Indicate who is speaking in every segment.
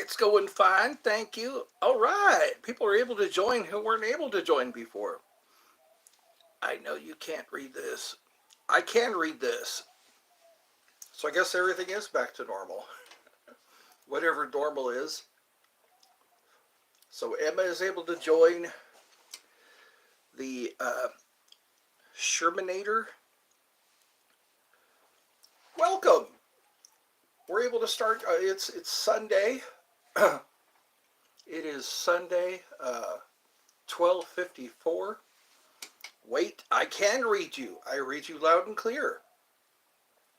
Speaker 1: It's going fine, thank you. All right, people are able to join who weren't able to join before. I know you can't read this. I can read this. So I guess everything is back to normal, whatever normal is. So Emma is able to join the Shermanator. Welcome. We're able to start. It's Sunday. It is Sunday, 12:54. Wait, I can read you. I read you loud and clear.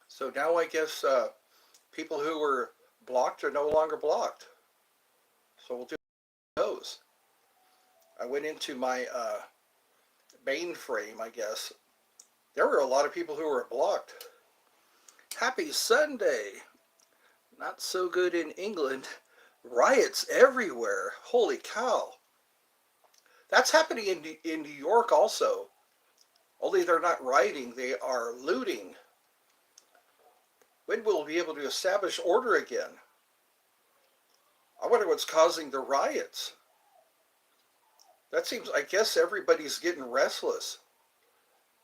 Speaker 1: So now I guess people who were blocked are no longer blocked. So we'll do those. I went into my mainframe, I guess. There were a lot of people who were blocked. Happy Sunday. Not so good in England. Riots everywhere. Holy cow. That's happening in New York also. Only they're not rioting, they are looting. When will we be able to establish order again? I wonder what's causing the riots. That seems, I guess everybody's getting restless.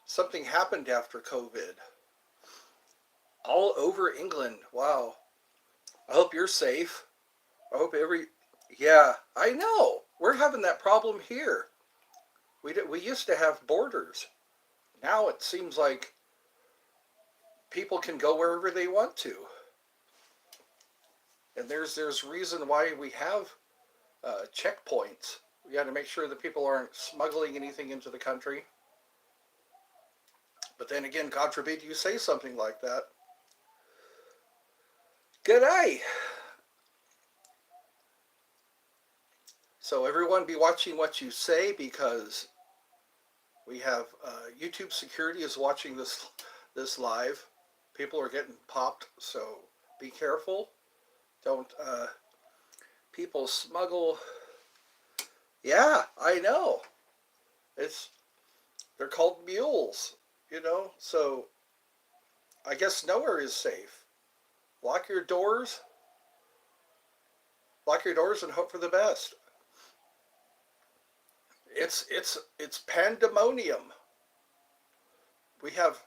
Speaker 1: Something happened after COVID. All over England. Wow. I hope you're safe. I hope yeah, I know. We're having that problem here. We used to have borders. Now it seems like people can go wherever they want to. And there's reason why we have checkpoints. We got to make sure that people aren't smuggling anything into the country. But then again, God forbid you say something like that. Good day. So everyone be watching what you say, because we have YouTube security is watching this live. People are getting popped, so be careful. Don't people smuggle. Yeah, I know. They're called mules, so I guess nowhere is safe. Lock your doors. Lock your doors and hope for the best. It's pandemonium. We have.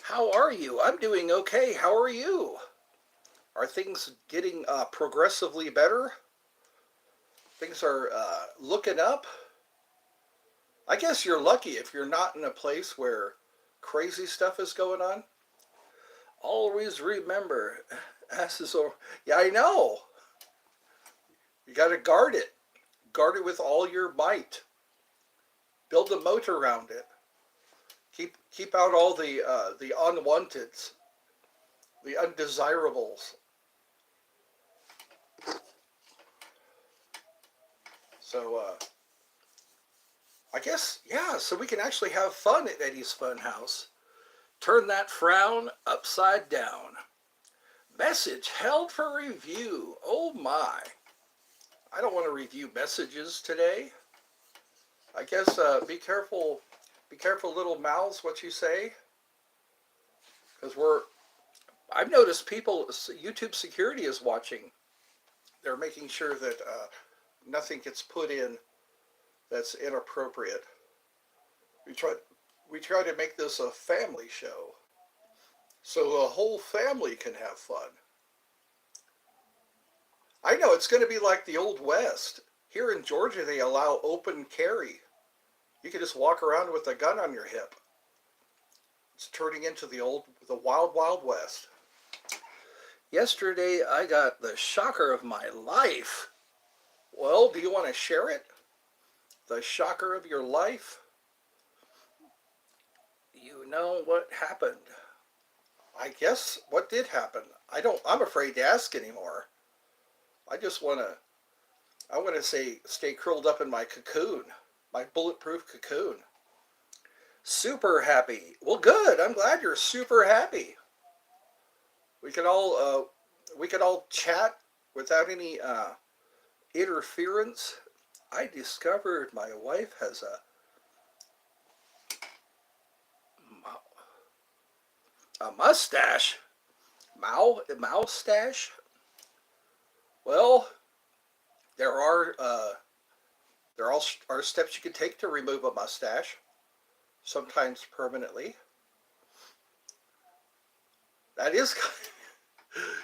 Speaker 1: How are you? I'm doing okay. How are you? Are things getting progressively better? Things are looking up. I guess you're lucky if you're not in a place where crazy stuff is going on. Always remember, yeah, I know. You got to guard it. Guard it with all your might. Build a moat around it. Keep out all the unwanteds, the undesirables. So I guess, yeah, so we can actually have fun at Eddie's Funhouse. Turn that frown upside down. Message held for review. Oh my. I don't want to review messages today. I guess be careful little mouths what you say. Because I've noticed YouTube security is watching. They're making sure that nothing gets put in that's inappropriate. We try to make this a family show, so the whole family can have fun. I know it's going to be like the Old West. Here in Georgia, they allow open carry. You can just walk around with a gun on your hip. It's turning into the wild, wild west. Yesterday, I got the shocker of my life. Well, do you want to share it? The shocker of your life? You know what happened. I guess what did happen. I'm afraid to ask anymore. I want to stay curled up in my cocoon, my bulletproof cocoon. Super happy. Well, good. I'm glad you're super happy. We could all chat without any interference. I discovered my wife has a mustache. Moustache? Well, there are are steps you can take to remove a mustache, sometimes permanently. That is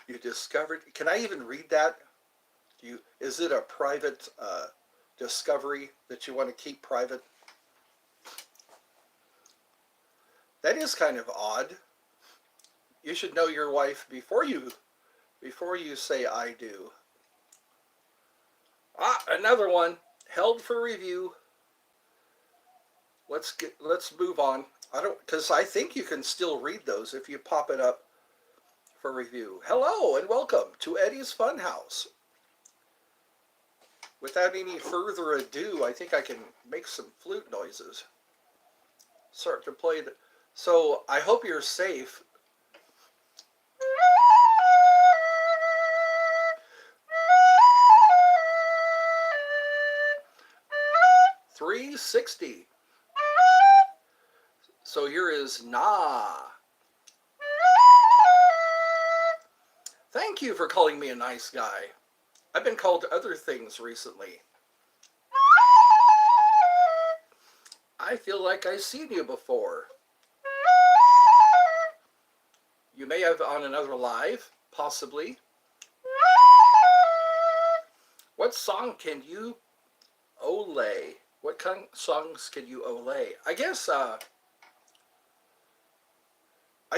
Speaker 1: you discovered. Can I even read that? Is it a private discovery that you want to keep private? That is kind of odd. You should know your wife before you say I do. Ah, another one held for review. Let's move on. I don't because I think you can still read those if you pop it up for review. Hello and welcome to Eddie's Funhouse. Without any further ado, I think I can make some flute noises. Start to play the. So I hope you're safe. 360. So here is Na. Thank you for calling me a nice guy. I've been called other things recently. I feel like I've seen you before. You may have on another live, possibly. What song can you olay? What kind of songs can you olay? I guess I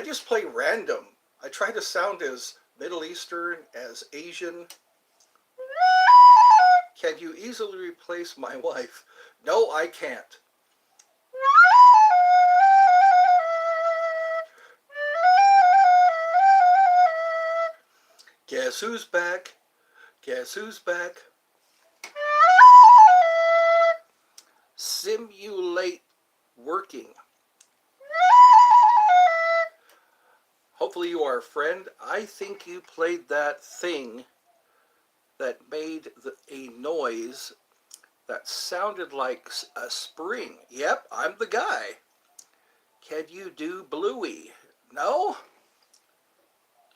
Speaker 1: just play random. I try to sound as Middle Eastern, as Asian. Can you easily replace my wife? No, I can't. Guess who's back? Guess who's back? Simulate working. Hopefully you are a friend. I think you played that thing that made a noise that sounded like a spring. Yep, I'm the guy. Can you do Bluey? No?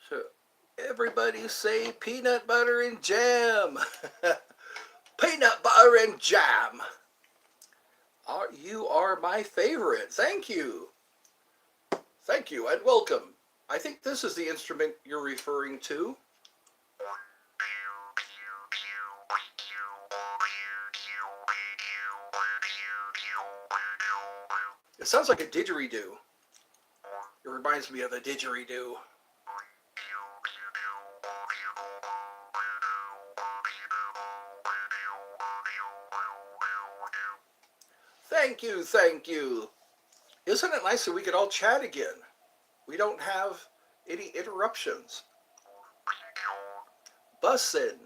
Speaker 1: So everybody say peanut butter and jam. Peanut butter and jam. You are my favorite. Thank you. Thank you and welcome. I think this is the instrument you're referring to. It sounds like a didgeridoo. It reminds me of a didgeridoo. Thank you, thank you. Isn't it nice that we could all chat again? We don't have any interruptions. Bussin'.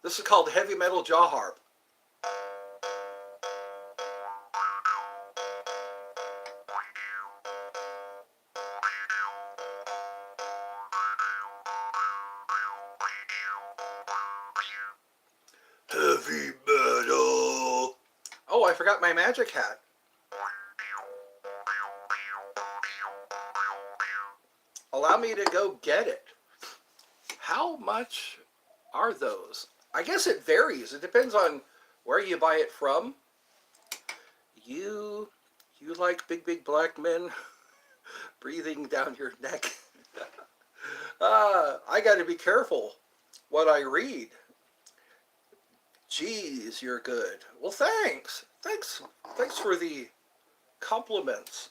Speaker 1: This is called heavy metal jaw harp. Heavy metal. Oh, I forgot my magic hat. Allow me to go get it. How much are those? I guess it varies. It depends on where you buy it from. You like big black men breathing down your neck. I got to be careful what I read. Geez, you're good. Well, thanks. Thanks for the compliments.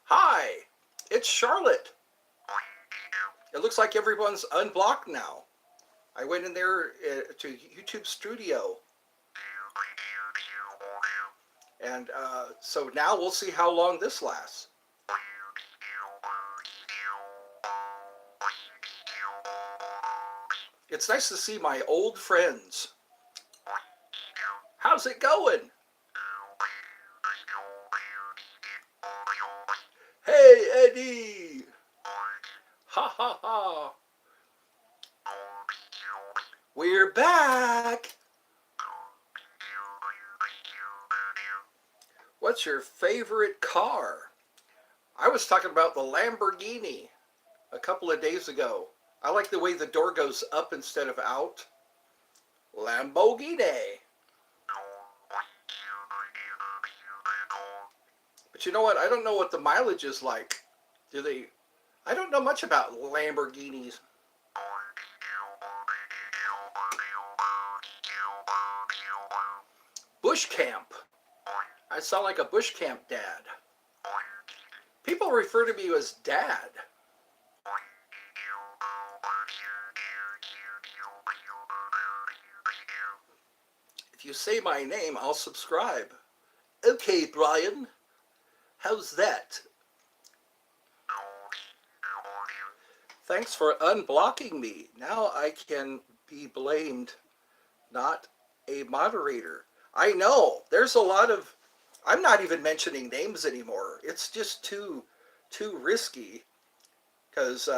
Speaker 1: Hi, it's Charlotte. It looks like everyone's unblocked now. I went in there to YouTube Studio. And so now we'll see how long this lasts. It's nice to see my old friends. How's it going? Hey, Eddie. Ha ha ha. We're back. What's your favorite car? I was talking about the Lamborghini a couple of days ago. I like the way the door goes up instead of out. Lamborghini. But you know what? I don't know what the mileage is like. Do they? I don't know much about Lamborghinis. Bush camp. I sound like a bush camp dad. People refer to me as dad. If you say my name, I'll subscribe. Okay, Brian. How's that? Thanks for unblocking me. Now I can be blamed not a moderator. I know. There's a lot of... I'm not even mentioning names anymore. It's just too risky because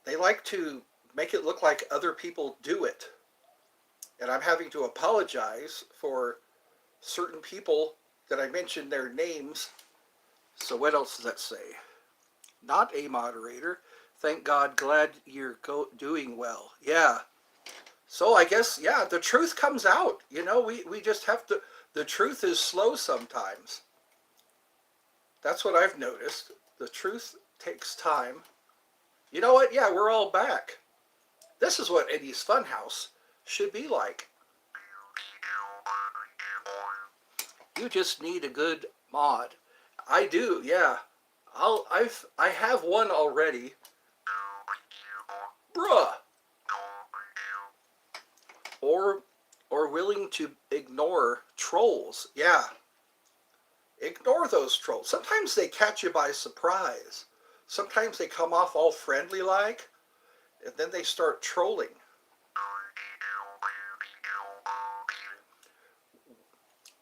Speaker 1: they like to make it look like other people do it. And I'm having to apologize for certain people that I mentioned their names. So what else does that say? Not a moderator. Thank God, glad you're doing well. Yeah. So I guess, yeah, the truth comes out. You know, we just have to, the truth is slow sometimes. That's what I've noticed. The truth takes time. You know what? Yeah, we're all back. This is what Eddie's Funhouse should be like. You just need a good mod. I do, yeah. I have one already. Bruh. Or willing to ignore trolls. Yeah. Ignore those trolls. Sometimes they catch you by surprise. Sometimes they come off all friendly like, and then they start trolling.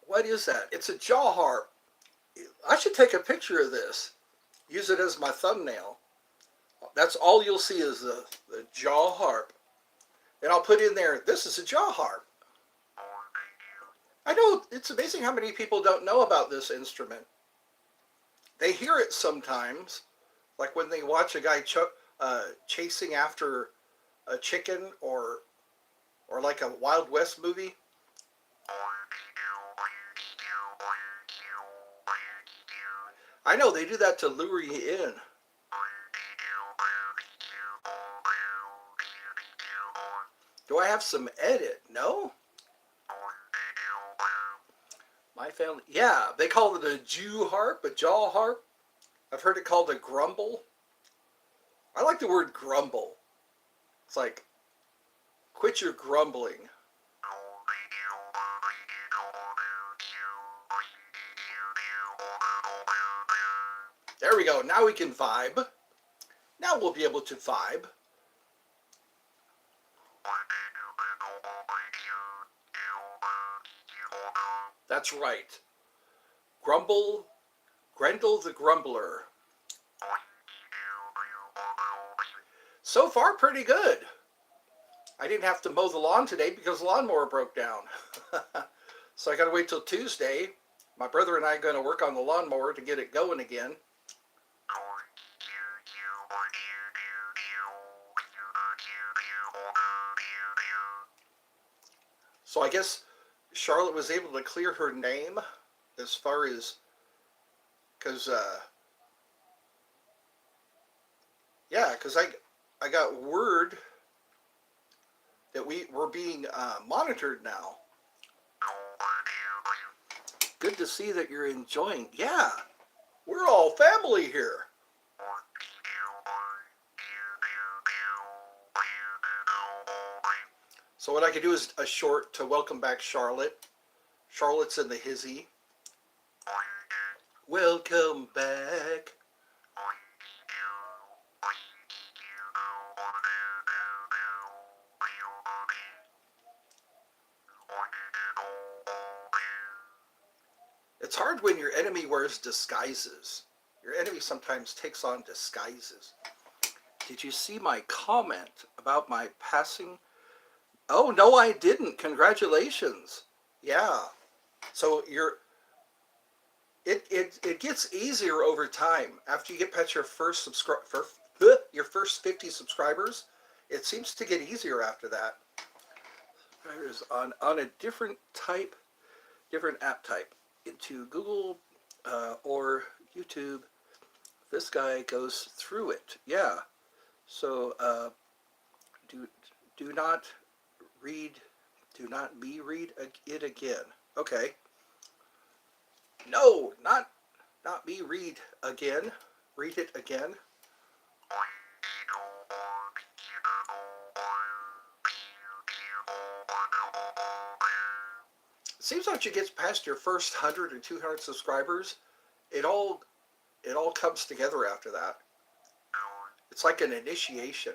Speaker 1: What is that? It's a jaw harp. I should take a picture of this. Use it as my thumbnail. That's all you'll see is the jaw harp. And I'll put in there, this is a jaw harp. I know, it's amazing how many people don't know about this instrument. They hear it sometimes, like when they watch a guy chasing after a chicken or like a Wild West movie. I know, they do that to lure you in. Do I have some edit? No? My family, yeah, they call it a Jew harp, a jaw harp. I've heard it called a grumble. I like the word grumble. It's like, quit your grumbling. There we go. Now we can vibe. Now we'll be able to vibe. That's right. Grendel the Grumbler. So far, pretty good. I didn't have to mow the lawn today because the lawnmower broke down. So I got to wait till Tuesday. My brother and I are going to work on the lawnmower to get it going again. So I guess Charlotte was able to clear her name as far as, because, yeah, because I got word that we're being monitored now. Good to see that you're enjoying. Yeah, we're all family here. So what I could do is a short to welcome back Charlotte. Charlotte's in the hizzy. Welcome back. It's hard when your enemy wears disguises. Your enemy sometimes takes on disguises. Did you see my comment about my passing? Oh, no, I didn't. Congratulations. Yeah. So it gets easier over time. After you get past your first 50 subscribers, it seems to get easier after that. There's on a different app type into Google or YouTube. This guy goes through it. Yeah. So do do not read do not be read it again. Okay. No, not be read again. Read it again. It seems like you get past your first 100 or 200 subscribers, it all comes together after that. It's like an initiation.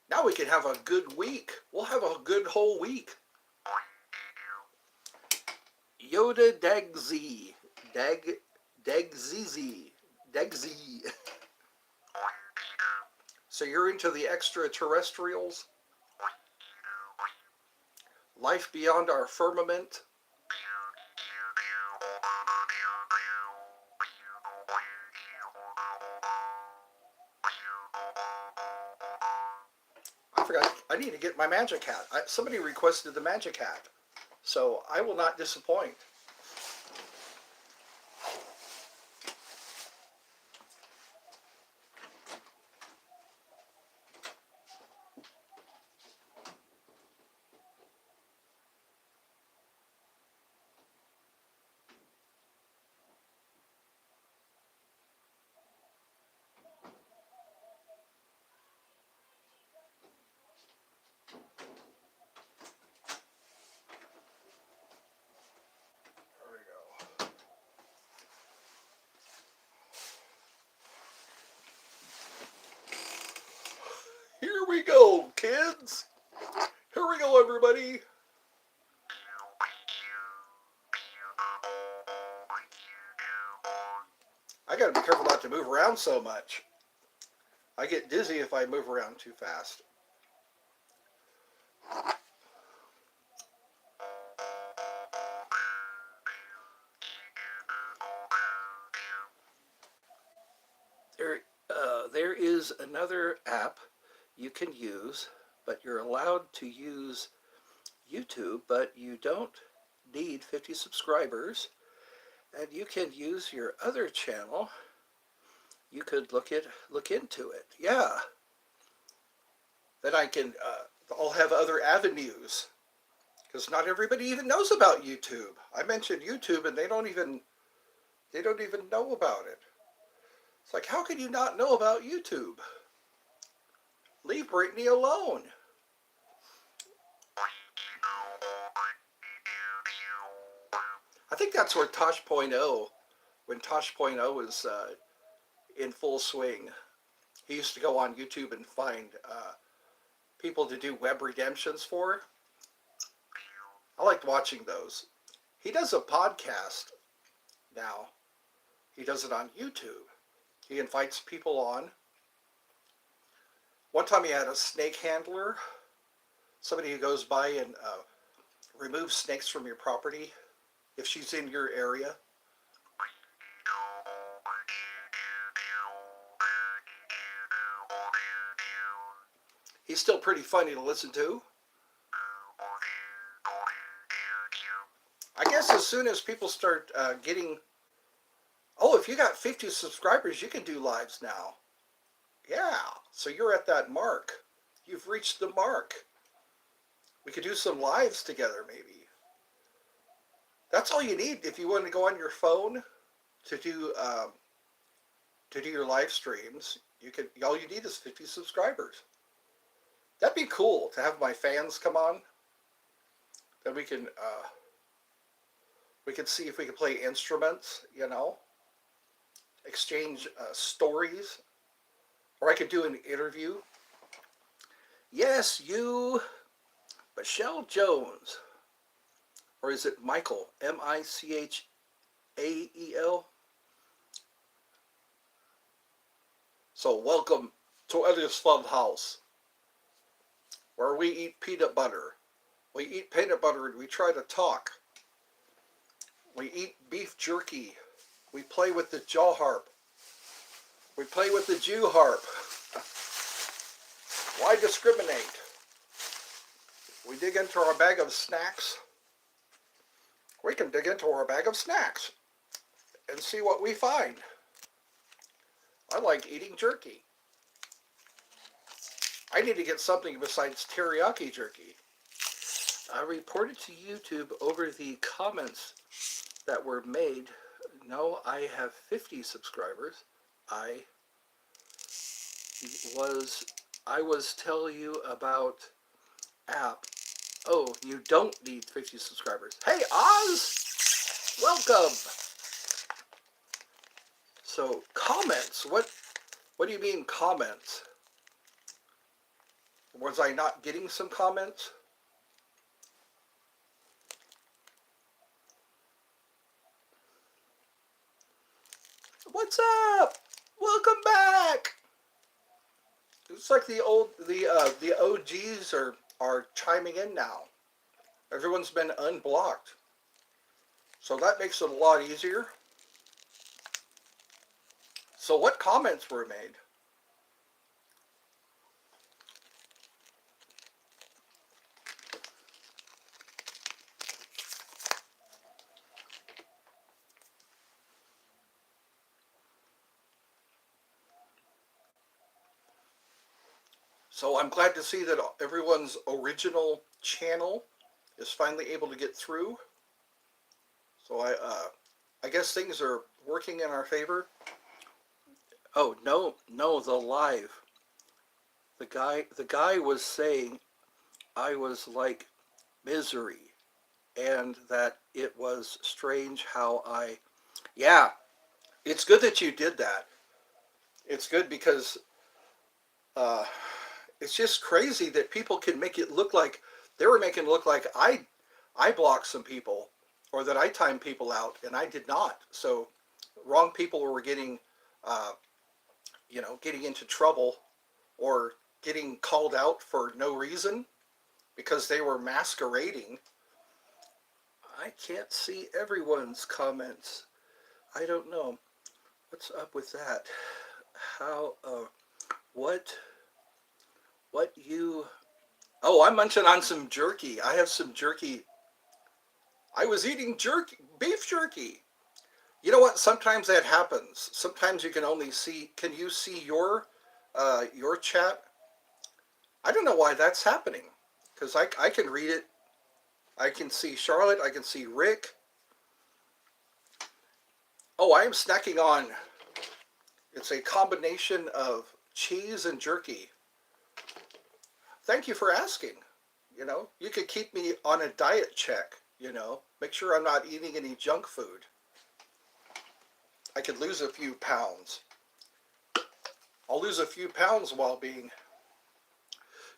Speaker 1: Now we can have a good week. We'll have a good whole week. Yoda Dagz. Dagz. So you're into the extraterrestrials? Life beyond our firmament? I forgot. I need to get my magic hat. Somebody requested the magic hat. So I will not disappoint. Here we go, kids. Here we go, everybody. I gotta be careful not to move around so much. I get dizzy if I move around too fast. There is another app you can use, but you're allowed to use YouTube, but you don't need 50 subscribers, and you can use your other channel. You could look into it. Yeah. Then I'll have other avenues, because not everybody even knows about YouTube. I mentioned YouTube and they don't even know about it. It's like, how can you not know about YouTube? Leave Brittany alone. I think that's where Tosh.0, when Tosh.0 was in full swing, he used to go on YouTube and find people to do web redemptions for. I liked watching those. He does a podcast now. He does it on YouTube. He invites people on. One time he had a snake handler, somebody who goes by and removes snakes from your property if she's in your area. He's still pretty funny to listen to. I guess as soon as people start getting... Oh, if you got 50 subscribers, you can do lives now. Yeah, so you're at that mark. You've reached the mark. We could do some lives together, maybe. That's all you need if you want to go on your phone to do your live streams. All you need is 50 subscribers. That'd be cool to have my fans come on. Then we can see if we can play instruments, exchange stories, or I could do an interview. Yes, you, Michelle Jones, or is it Michael? Michael. So welcome to Eddie's Funhouse, where we eat peanut butter. We eat peanut butter and we try to talk. We eat beef jerky. We play with the jaw harp. We play with the Jew harp. Why discriminate? We dig into our bag of snacks. We can dig into our bag of snacks and see what we find. I like eating jerky. I need to get something besides teriyaki jerky. I reported to YouTube over the comments that were made. No, I have 50 subscribers. I was telling you about app. Oh, you don't need 50 subscribers. Hey, Oz! Welcome! So, comments. What do you mean comments? Was I not getting some comments? What's up? Welcome back! It's like the OGs are chiming in now. Everyone's been unblocked. So that makes it a lot easier. So what comments were made? So I'm glad to see that everyone's original channel is finally able to get through. So I guess things are working in our favor. Oh, no, the live. The guy was saying I was like misery, and that it was strange how yeah, it's good that you did that. It's good because it's just crazy that people can make it look like they were making it look like I blocked some people or that I timed people out, and I did not. So wrong people were getting getting into trouble or getting called out for no reason because they were masquerading. I can't see everyone's comments. I don't know. What's up with that? How, what you... Oh, I'm munching on some jerky. I have some jerky. I was eating jerky, beef jerky. You know what? Sometimes that happens. Sometimes you can only see, can you see your chat? I don't know why that's happening. Because I can read it. I can see Charlotte. I can see Rick. Oh, I am snacking on, it's a combination of cheese and jerky. Thank you for asking. You could keep me on a diet check, make sure I'm not eating any junk food. I could lose a few pounds. I'll lose a few pounds while being...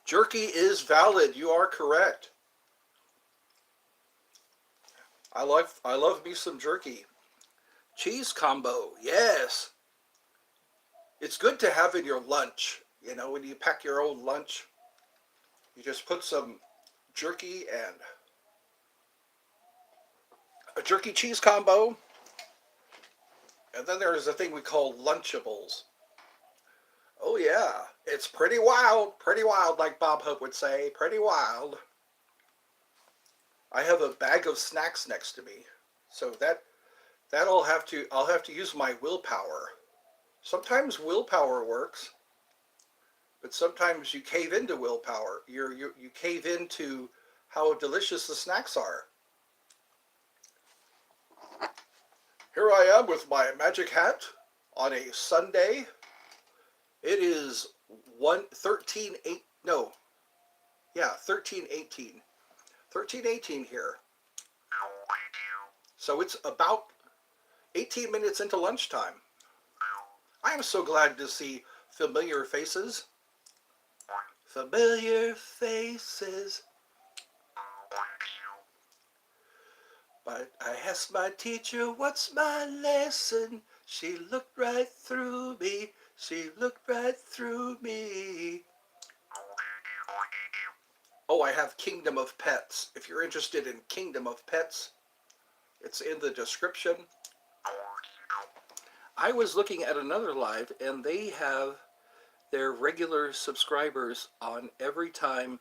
Speaker 1: Jerky is valid. You are correct. I love me some jerky. Cheese combo, yes. It's good to have in your lunch. When you pack your own lunch, you just put some jerky and a jerky cheese combo. And then there's a thing we call Lunchables. Oh yeah, it's pretty wild, like Bob Hope would say, pretty wild. I have a bag of snacks next to me, so I'll have to use my willpower. Sometimes willpower works, but sometimes you cave into willpower. You cave into how delicious the snacks are. Here I am with my magic hat on a Sunday. It is 13:18 here. So it's about 18 minutes into lunchtime. I am so glad to see familiar faces. Familiar faces. But I asked my teacher, what's my lesson? She looked right through me. She looked right through me. Oh, I have Kingdom of Pets. If you're interested in Kingdom of Pets, it's in the description. I was looking at another live, and they have their regular subscribers on every time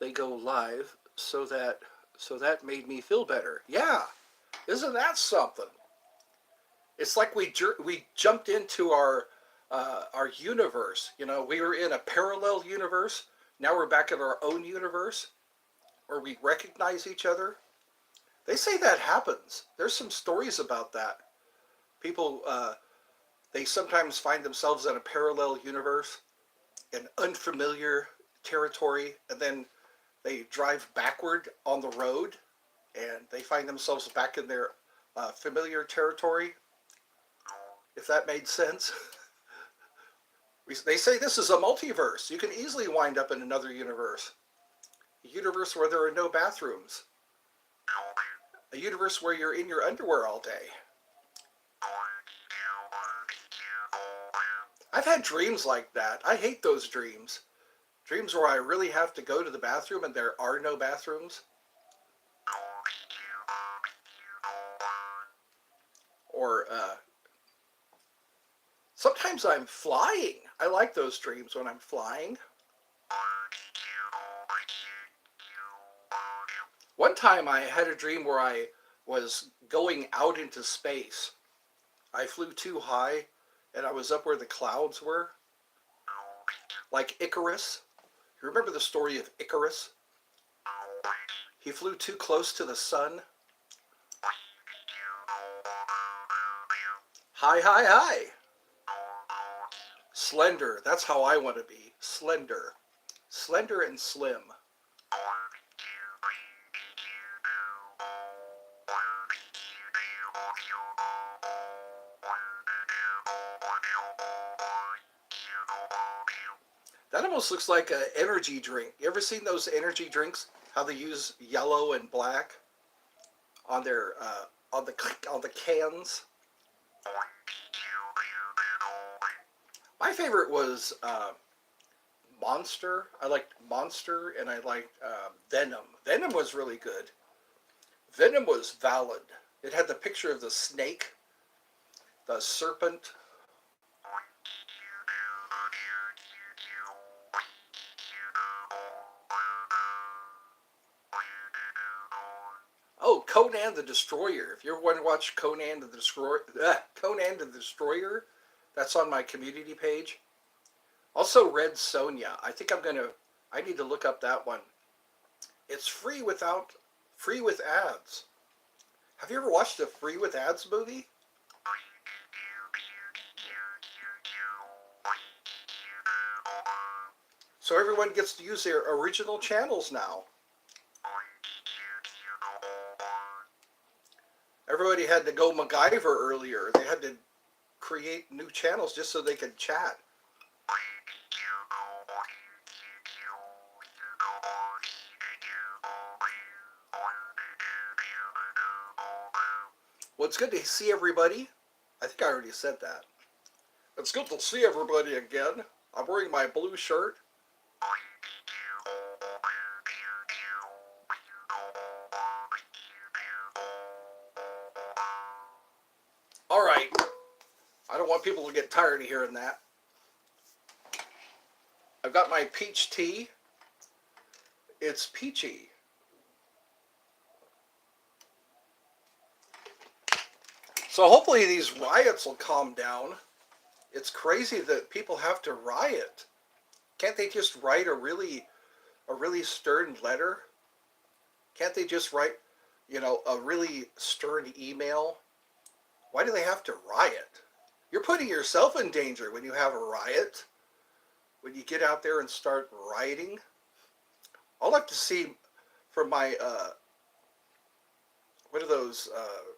Speaker 1: they go live, so that made me feel better. Yeah, isn't that something? It's like we jumped into our universe. You know, we were in a parallel universe. Now we're back in our own universe where we recognize each other. They say that happens. There's some stories about that. People, they sometimes find themselves in a parallel universe in unfamiliar territory, and then they drive backward on the road and they find themselves back in their familiar territory, if that made sense. They say this is a multiverse. You can easily wind up in another universe. A universe where there are no bathrooms. A universe where you're in your underwear all day. I've had dreams like that. I hate those dreams. Dreams where I really have to go to the bathroom and there are no bathrooms. Or sometimes I'm flying. I like those dreams when I'm flying. One time I had a dream where I was going out into space. I flew too high and I was up where the clouds were. Like Icarus. You remember the story of Icarus? He flew too close to the sun. High, high, high. Slender. That's how I want to be. Slender. Slender and slim. That almost looks like an energy drink. You ever seen those energy drinks? How they use yellow and black on their on the cans? My favorite was Monster. I liked Monster, and I liked Venom. Venom was really good. Venom was valid. It had the picture of the snake, the serpent. Oh, Conan the Destroyer. If you ever want to watch Conan the Destroyer, that's on my community page. Also, Red Sonja. I need to look up that one. It's free with ads. Have you ever watched a free with ads movie? So everyone gets to use their original channels now. Everybody had to go MacGyver earlier. They had to create new channels just so they could chat. Well, it's good to see everybody. I think I already said that. It's good to see everybody again. I'm wearing my blue shirt. All right. I don't want people to get tired of hearing that. I've got my peach tea. It's peachy. So hopefully these riots will calm down. It's crazy that people have to riot. Can't they just write a really stern letter? Can't they just write, a really stern email? Why do they have to riot? You're putting yourself in danger when you have a riot. When you get out there and start rioting. I'll have to see from my, what are those,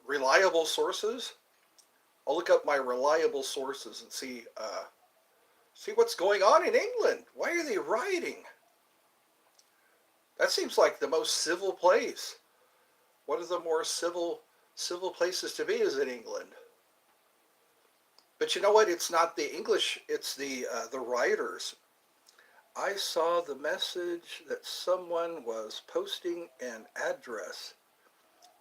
Speaker 1: reliable sources? I'll look up my reliable sources and see what's going on in England. Why are they rioting? That seems like the most civil place. one of the more civil places to be is in England. But you know what? It's not the English. It's the writers. I saw the message that someone was posting an address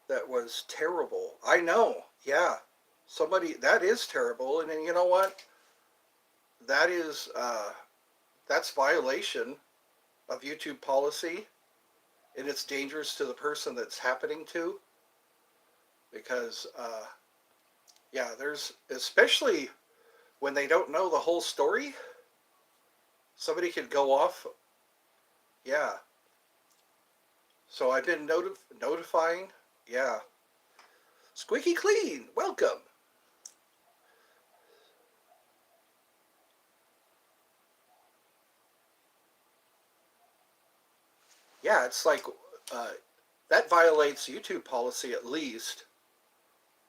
Speaker 1: that was terrible. I know. Yeah. Somebody that is terrible. And then you know what? That is that's violation of YouTube policy, and it's dangerous to the person that's happening to, because yeah, there's, especially when they don't know the whole story, somebody could go off. Yeah. So I've been notifying. Yeah. Squeaky clean. Welcome. Yeah, it's like uh, that violates YouTube policy at least,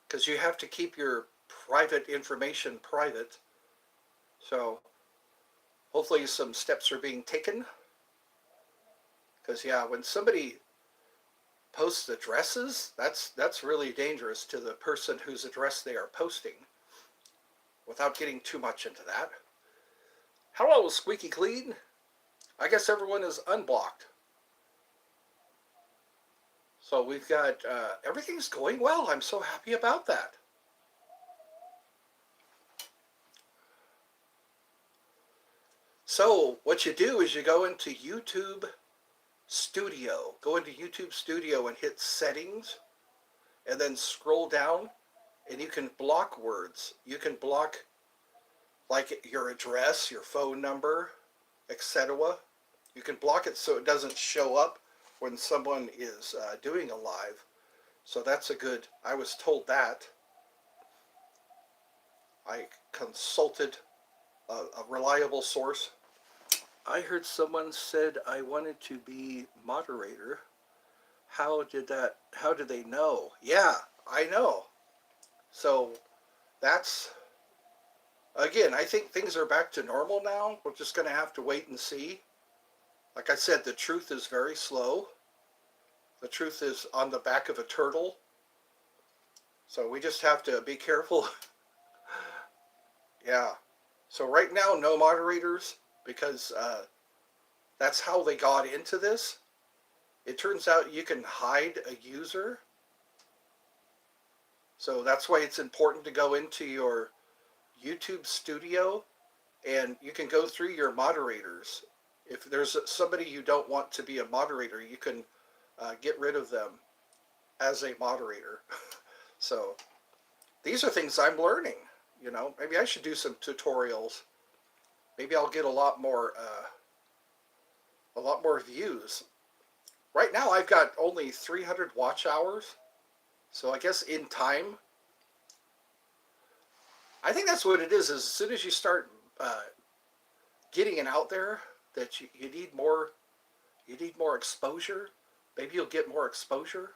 Speaker 1: because you have to keep your private information private. So hopefully some steps are being taken. Because yeah, when somebody posts addresses, that's really dangerous to the person whose address they are posting. Without getting too much into that. Hello, Squeaky Clean. I guess everyone is unblocked. So we've got, everything's going well. I'm so happy about that. So what you do is you go into YouTube Studio. Go into YouTube Studio and hit Settings, and then scroll down, and you can block words. You can block like your address, your phone number, etc. You can block it so it doesn't show up when someone is doing a live. So that's a good, I was told that. I consulted a reliable source. I heard someone said I wanted to be moderator. How did they know? Yeah, I know. So that's, again, I think things are back to normal now. We're just going to have to wait and see. Like I said, the truth is very slow. The truth is on the back of a turtle. So we just have to be careful. Yeah. So right now, no moderators, because that's how they got into this. It turns out you can hide a user. So that's why it's important to go into your YouTube Studio, and you can go through your moderators. If there's somebody you don't want to be a moderator, you can get rid of them as a moderator. So these are things I'm learning. You know, maybe I should do some tutorials. Maybe I'll get a lot more views. Right now I've got only 300 watch hours. So I guess in time, I think that's what it is as soon as you start getting it out there, that you need more exposure. Maybe you'll get more exposure.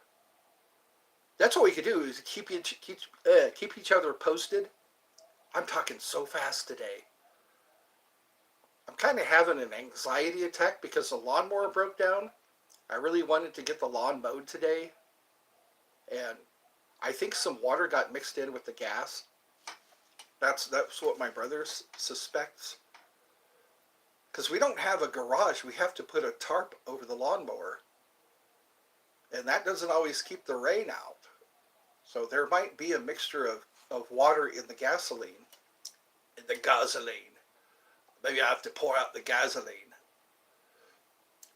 Speaker 1: That's what we could do, is keep each other posted. I'm talking so fast today. I'm kind of having an anxiety attack because the lawnmower broke down. I really wanted to get the lawn mowed today, and I think some water got mixed in with the gas. That's what my brother suspects. Because we don't have a garage, we have to put a tarp over the lawnmower, and that doesn't always keep the rain out. So there might be a mixture of water in the gasoline. In the gasoline. Maybe I have to pour out the gasoline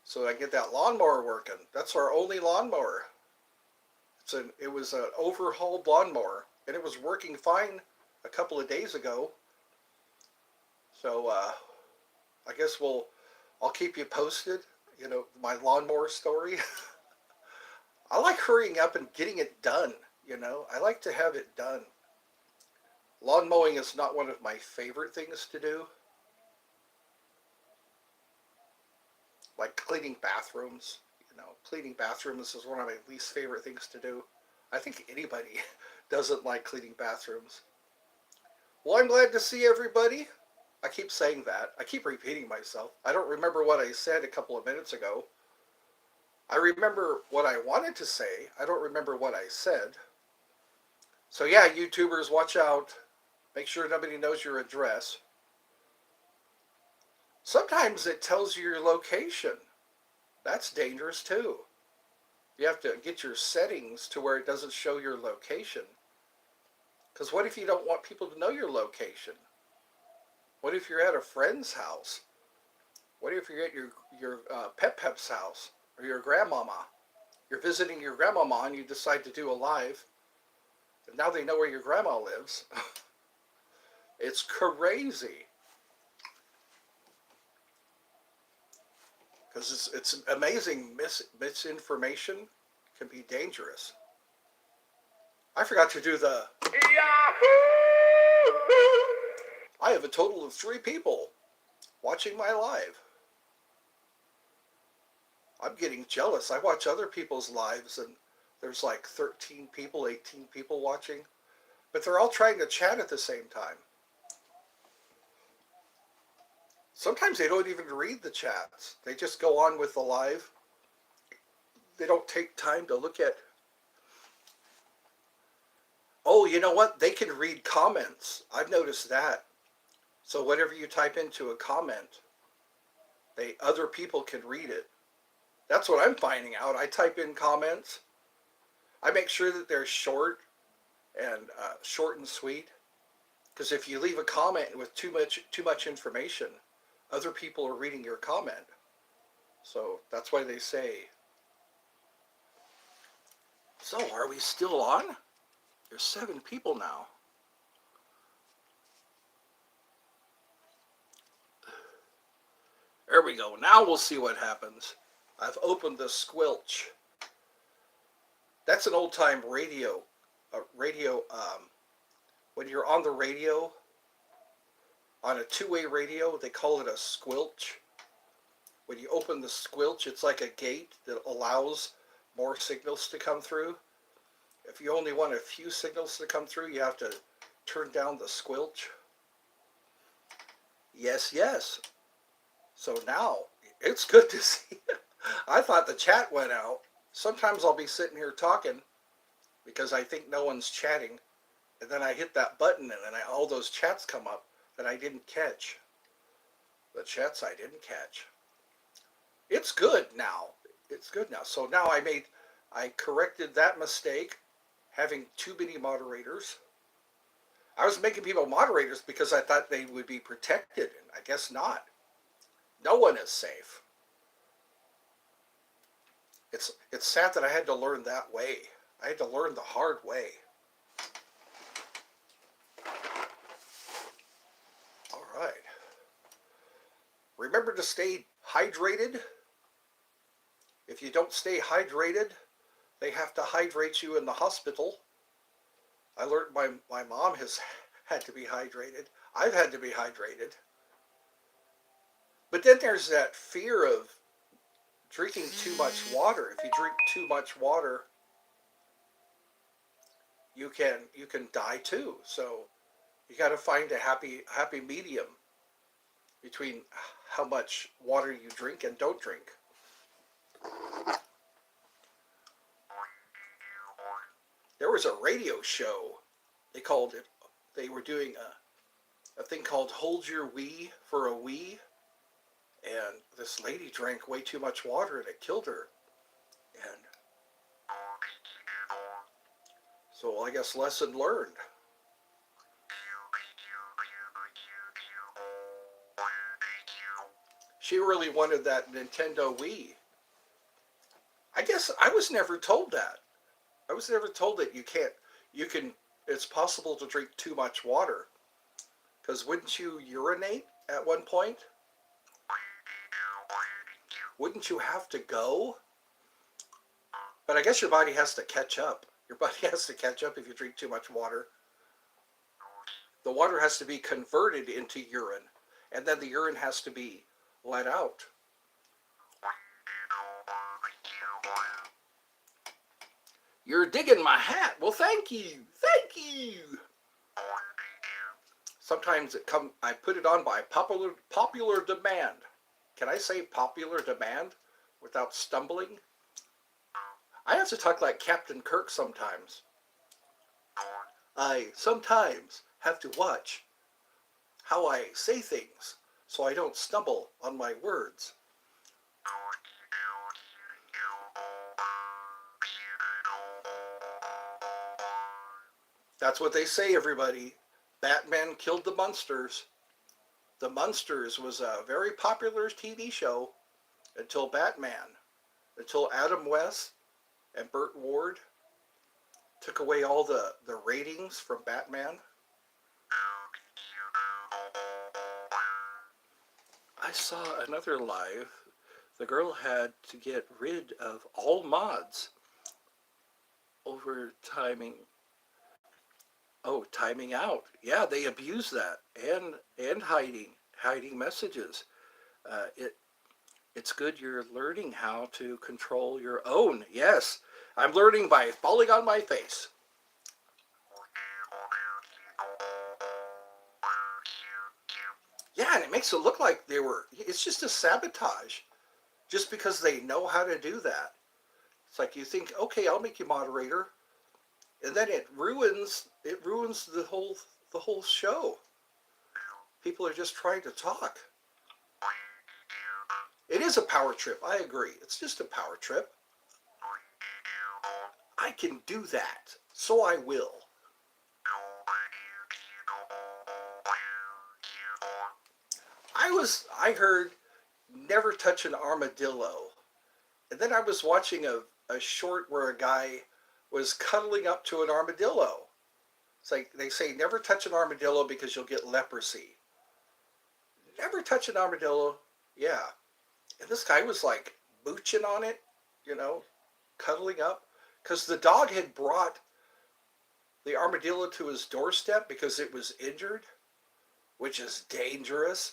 Speaker 1: so I get that lawnmower working. That's our only lawnmower. It was an overhauled lawnmower, and it was working fine a couple of days ago. So I guess I'll keep you posted, you know, my lawnmower story. I like hurrying up and getting it done, you know. I like to have it done. Lawn mowing is not one of my favorite things to do. Like cleaning bathrooms, you know. Cleaning bathrooms is one of my least favorite things to do. I think anybody doesn't like cleaning bathrooms. Well, I'm glad to see everybody. I keep saying that. I keep repeating myself. I don't remember what I said a couple of minutes ago. I remember what I wanted to say. I don't remember what I said. So yeah, YouTubers, watch out. Make sure nobody knows your address. Sometimes it tells you your location. That's dangerous too. You have to get your settings to where it doesn't show your location. Because what if you don't want people to know your location? What if you're at a friend's house? What if you're at your pep's house or your grandmama? You're visiting your grandmama and you decide to do a live. And now they know where your grandma lives. It's crazy. Because it's amazing. Misinformation can be dangerous. I forgot to do the Yahoo! I have a total of 3 people watching my live. I'm getting jealous. I watch other people's lives and there's like 13 people, 18 people watching. But they're all trying to chat at the same time. Sometimes they don't even read the chats. They just go on with the live. They don't take time to look at. Oh, you know what? They can read comments. I've noticed that. So whatever you type into a comment, other people can read it. That's what I'm finding out. I type in comments. I make sure that they're short and sweet. Because if you leave a comment with too much information, other people are reading your comment. So that's why they say. So are we still on? There's 7 people now. There we go. Now we'll see what happens. I've opened the squelch. That's an old-time radio. When you're on the radio, on a two-way radio, they call it a squelch. When you open the squelch, it's like a gate that allows more signals to come through. If you only want a few signals to come through, you have to turn down the squelch. Yes, yes. So now, it's good to see. I thought the chat went out. Sometimes I'll be sitting here talking because I think no one's chatting. And then I hit that button and then all those chats come up that I didn't catch. The chats I didn't catch. It's good now. It's good now. So now I corrected that mistake, having too many moderators. I was making people moderators because I thought they would be protected, and I guess not. No one is safe. It's sad that I had to learn that way. I had to learn the hard way. All right. Remember to stay hydrated. If you don't stay hydrated, they have to hydrate you in the hospital. I learned my mom has had to be hydrated. I've had to be hydrated. But then there's that fear of drinking too much water. If you drink too much water, you can die too. So you got to find a happy medium between how much water you drink and don't drink. There was a radio show. They were doing a thing called Hold Your Wee for a Wee. And this lady drank way too much water and it killed her. And so I guess lesson learned. She really wanted that Nintendo Wii. I guess I was never told that. I was never told that it's possible to drink too much water. Because wouldn't you urinate at one point? Wouldn't you have to go? But I guess your body has to catch up. Your body has to catch up if you drink too much water. The water has to be converted into urine. And then the urine has to be let out. You're digging my hat. Well, thank you. Thank you. Sometimes I put it on by popular demand. Can I say popular demand without stumbling? I have to talk like Captain Kirk sometimes. I sometimes have to watch how I say things so I don't stumble on my words. That's what they say, everybody. Batman killed the Munsters. The Munsters was a very popular TV show until Batman, until Adam West and Burt Ward took away all the ratings from Batman. I saw another live. The girl had to get rid of all mods over timing. Oh, timing out. Yeah, they abuse that and hiding messages. It's good you're learning how to control your own. Yes, I'm learning by falling on my face. Yeah, and it makes it look like it's just a sabotage. Just because they know how to do that. It's like you think, okay, I'll make you moderator. And then it ruins the whole show. People are just trying to talk. It is a power trip, I agree. It's just a power trip. I can do that, so I will. I heard never touch an armadillo. And then I was watching a short where a guy was cuddling up to an armadillo. It's like they say never touch an armadillo because you'll get leprosy. Never touch an armadillo. Yeah. And this guy was like mooching on it, cuddling up. Because the dog had brought the armadillo to his doorstep because it was injured, which is dangerous.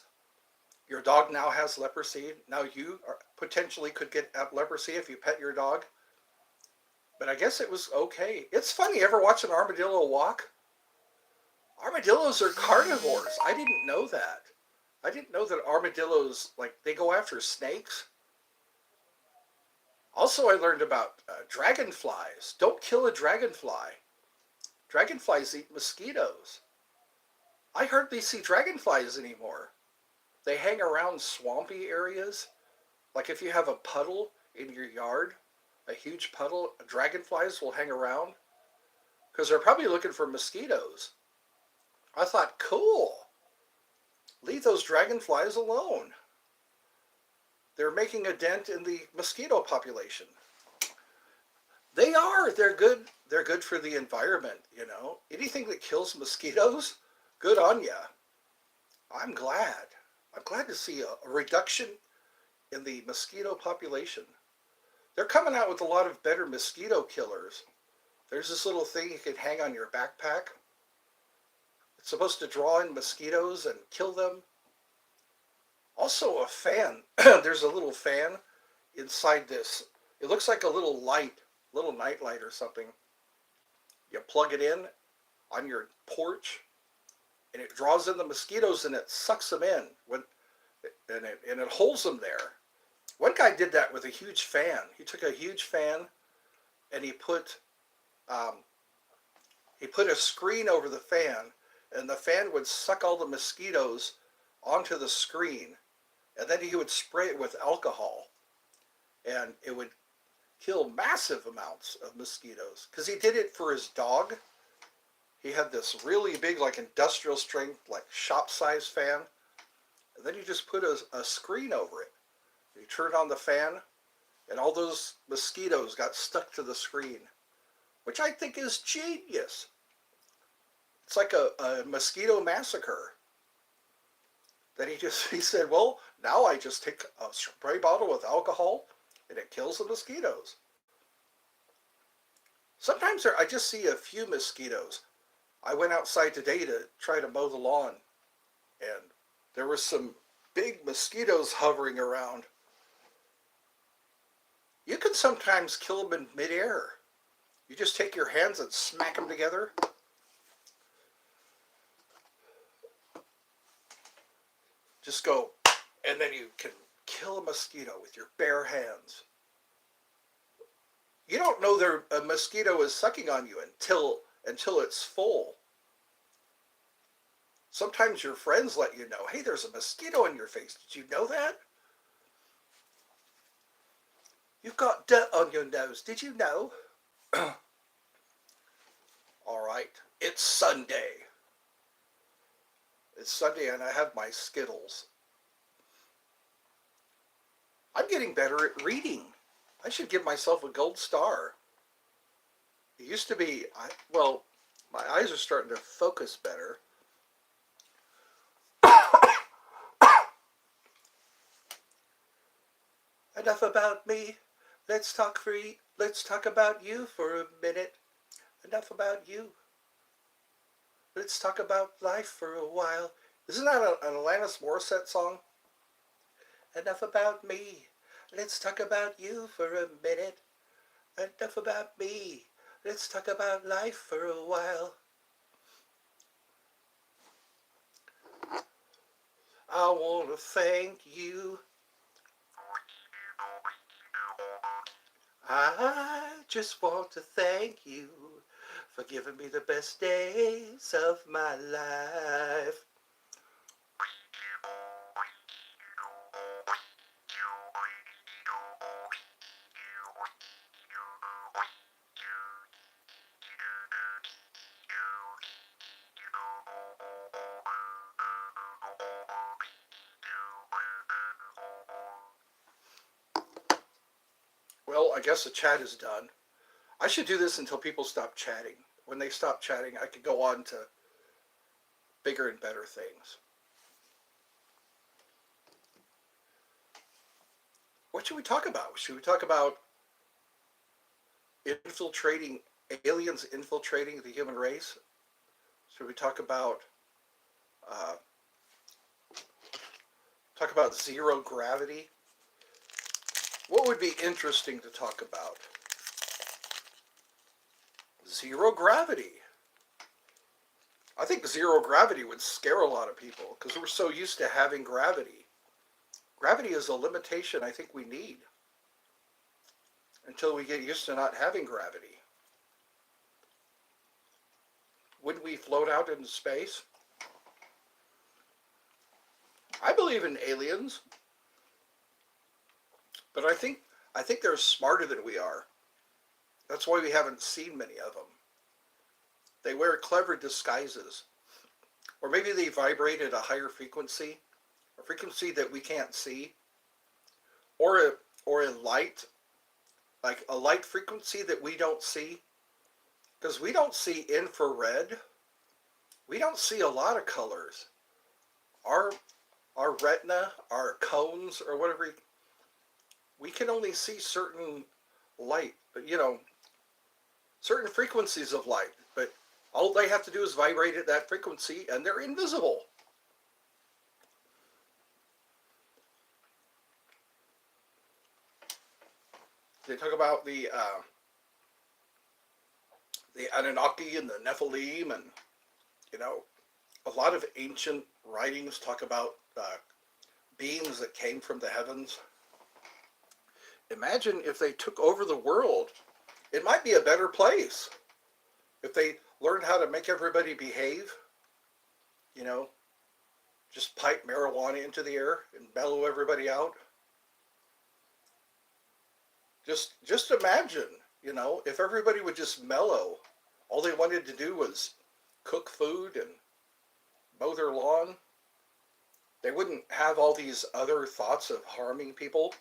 Speaker 1: Your dog now has leprosy. Now you potentially could get leprosy if you pet your dog. But I guess it was okay. It's funny, ever watch an armadillo walk? Armadillos are carnivores. I didn't know that. I didn't know that armadillos, they go after snakes. Also, I learned about dragonflies. Don't kill a dragonfly. Dragonflies eat mosquitoes. I hardly see dragonflies anymore. They hang around swampy areas. Like if you have a puddle in your yard, a huge puddle, dragonflies will hang around because they're probably looking for mosquitoes. I thought, cool. Leave those dragonflies alone. They're making a dent in the mosquito population. They are. They're good. They're good for the environment, Anything that kills mosquitoes, good on ya. I'm glad. I'm glad to see a reduction in the mosquito population. They're coming out with a lot of better mosquito killers. There's this little thing you can hang on your backpack. It's supposed to draw in mosquitoes and kill them. Also a fan. There's a little fan inside this. It looks like a little light, little night light or something. You plug it in on your porch and it draws in the mosquitoes and it sucks them in and it holds them there. One guy did that with a huge fan. He took a huge fan and he put a screen over the fan, and the fan would suck all the mosquitoes onto the screen, and then he would spray it with alcohol, and it would kill massive amounts of mosquitoes. Because he did it for his dog. He had this really big, industrial strength, shop-size fan, and then he just put a screen over it. He turned on the fan, and all those mosquitoes got stuck to the screen, which I think is genius. It's like a mosquito massacre. Then he said, well, now I just take a spray bottle with alcohol, and it kills the mosquitoes. Sometimes I just see a few mosquitoes. I went outside today to try to mow the lawn, and there were some big mosquitoes hovering around. You can sometimes kill them in midair. You just take your hands and smack them together. Just go, and then you can kill a mosquito with your bare hands. You don't know a mosquito is sucking on you until it's full. Sometimes your friends let you know, hey, there's a mosquito in your face. Did you know that? You've got dirt on your nose. Did you know? All right. It's Sunday. It's Sunday and I have my Skittles. I'm getting better at reading. I should give myself a gold star. It used to be, well, my eyes are starting to focus better. Enough about me. Let's talk free. Let's talk about you for a minute. Enough about you. Let's talk about life for a while. Isn't that an Alanis Morissette song? Enough about me. Let's talk about you for a minute. Enough about me. Let's talk about life for a while. I want to thank you. I just want to thank you for giving me the best days of my life. Well, I guess the chat is done. I should do this until people stop chatting. When they stop chatting, I could go on to bigger and better things. What should we talk about? Should we talk about infiltrating aliens infiltrating the human race? Should we uh, talk about zero gravity? What would be interesting to talk about? Zero gravity. I think zero gravity would scare a lot of people because we're so used to having gravity. Gravity is a limitation I think we need until we get used to not having gravity. Wouldn't we float out into space? I believe in aliens, but I think they're smarter than we are. That's why we haven't seen many of them. They wear clever disguises. Or maybe they vibrate at a higher frequency, a frequency that we can't see. Or a light, like a light frequency that we don't see. Because we don't see infrared. We don't see a lot of colors. Our retina, our cones, or whatever, we can only see certain light, certain frequencies of light. But all they have to do is vibrate at that frequency and they're invisible. They talk about the Anunnaki and the Nephilim, and a lot of ancient writings talk about beings that came from the heavens. Imagine if they took over the world. It might be a better place if they learned how to make everybody behave. Just pipe marijuana into the air and bellow everybody out. Just imagine, if everybody would just mellow. All they wanted to do was cook food and mow their lawn. They wouldn't have all these other thoughts of harming people.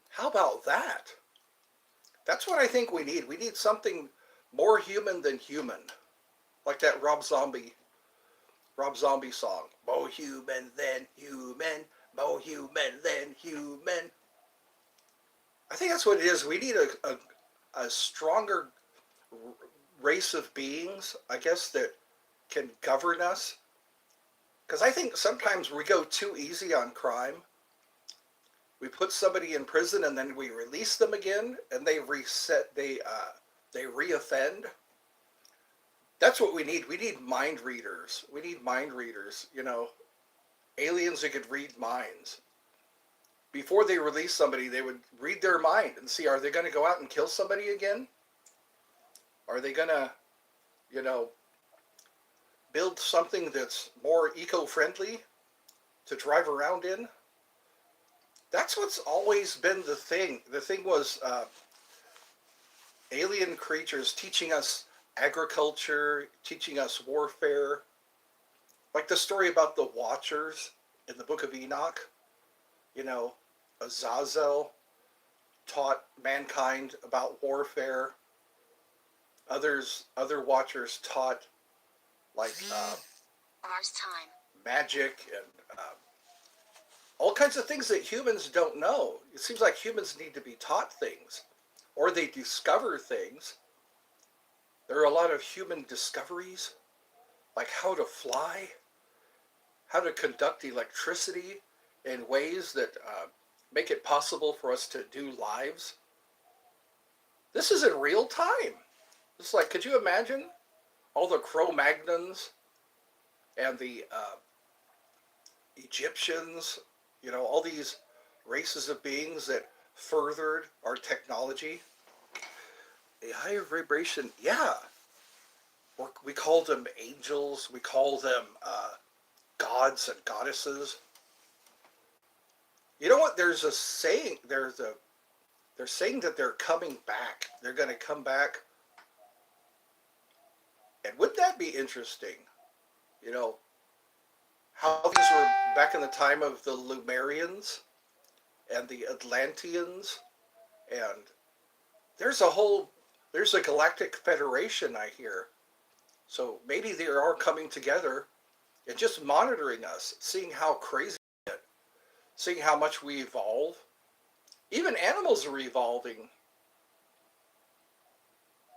Speaker 1: How about that? That's what I think we need. We need something more human than human. Like that Rob Zombie song. More human than human. More human than human. I think that's what it is. We need a stronger race of beings, I guess, that can govern us. Because I think sometimes we go too easy on crime. We put somebody in prison and then we release them again, and they reoffend. That's what we need. We need mind readers. Aliens that could read minds. before they release somebody, they would read their mind and see, are they going to go out and kill somebody again? Are they going to, you know, build something that's more eco-friendly to drive around in? That's what's always been the thing. The thing was alien creatures teaching us agriculture, teaching us warfare. Like the story about the Watchers in the Book of Enoch. You know, Azazel taught mankind about warfare. Other Watchers taught like
Speaker 2: Mars time.
Speaker 1: magic and all kinds of things that humans don't know. It seems like humans need to be taught things, or they discover things. There are a lot of human discoveries, like how to fly, how to conduct electricity in ways that make it possible for us to do lives. This is in real time. It's like, could you imagine all the Cro-Magnons and the Egyptians, you know, all these races of beings that furthered our technology? A higher vibration, yeah. We call them angels. We call them gods and goddesses. You know what? There's a saying. They're saying that they're coming back. They're going to come back. And wouldn't that be interesting? You know, how these were back in the time of the Lemurians and the Atlanteans. And there's a galactic federation, I hear. So maybe they are coming together and just monitoring us, seeing how crazy we get, seeing how much we evolve. Even animals are evolving.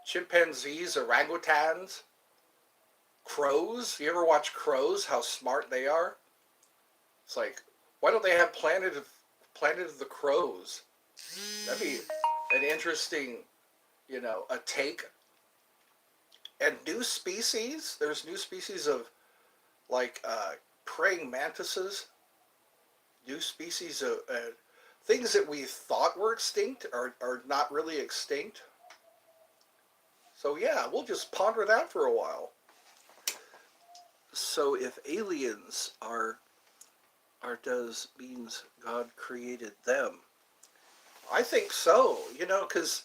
Speaker 1: Chimpanzees, orangutans, crows. You ever watch crows, how smart they are? It's like, why don't they have Planet of the Crows? That'd be an interesting, you know, a take. And new species. There's new species of like praying mantises. New species of things that we thought were extinct are not really extinct. So yeah, we'll just ponder that for a while. So if aliens does means God created them? I think so, you know, because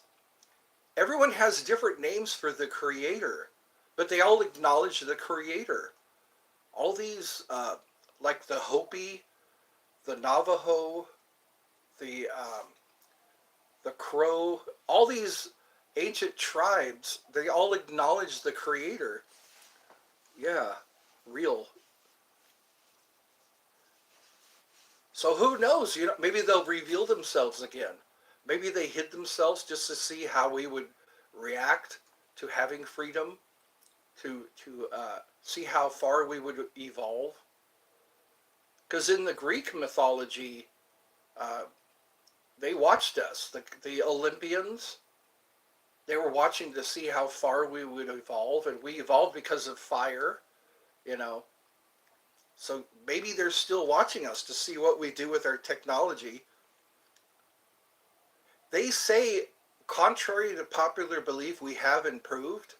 Speaker 1: everyone has different names for the creator, but they all acknowledge the creator. All these, like the Hopi, the Navajo, the Crow, all these ancient tribes, they all acknowledge the creator. Yeah, real. So who knows? You know, maybe they'll reveal themselves again. Maybe they hid themselves just to see how we would react to having freedom, to see how far we would evolve. Because in the Greek mythology, they watched us. The Olympians, they were watching to see how far we would evolve, and we evolved because of fire, you know. So maybe they're still watching us to see what we do with our technology. They say, contrary to popular belief, we have improved,